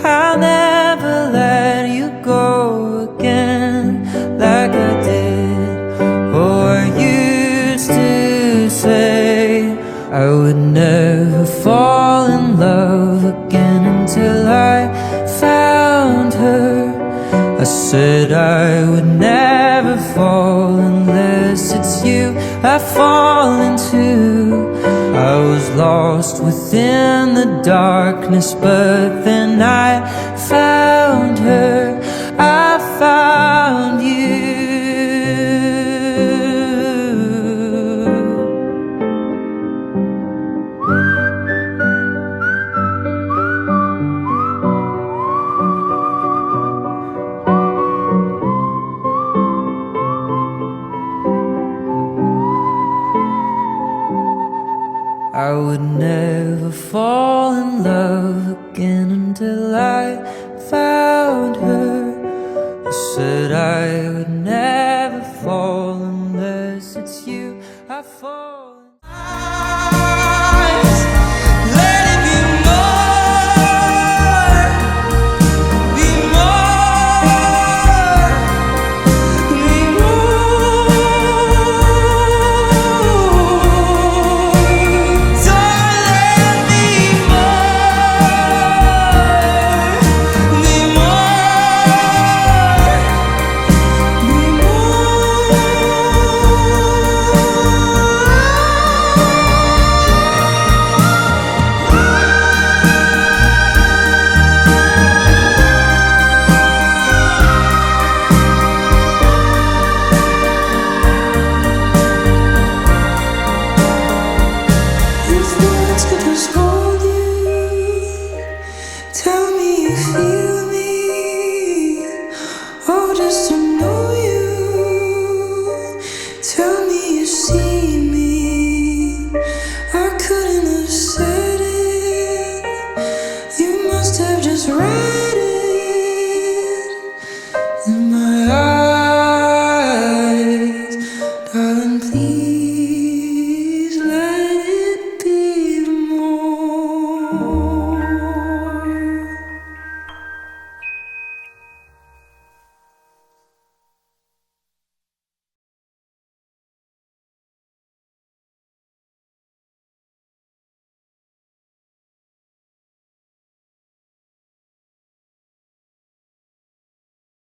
I'll never let you go again like I did. Oh, I used to say I would never fall in love again until I found her. I said I would never fall unless it's you I fall into. I was lost within the darkness, but then I found her. I found you. I would never fall in love again until I found her. I said I would never fall unless it's you I fall. Let it be more, be more, be more. Darling, be more, be if words could just hold you, tell me you feel me, oh, just to know you. Tell me you see me. I couldn't have said it. You must have just read it in my eyes, darling, please.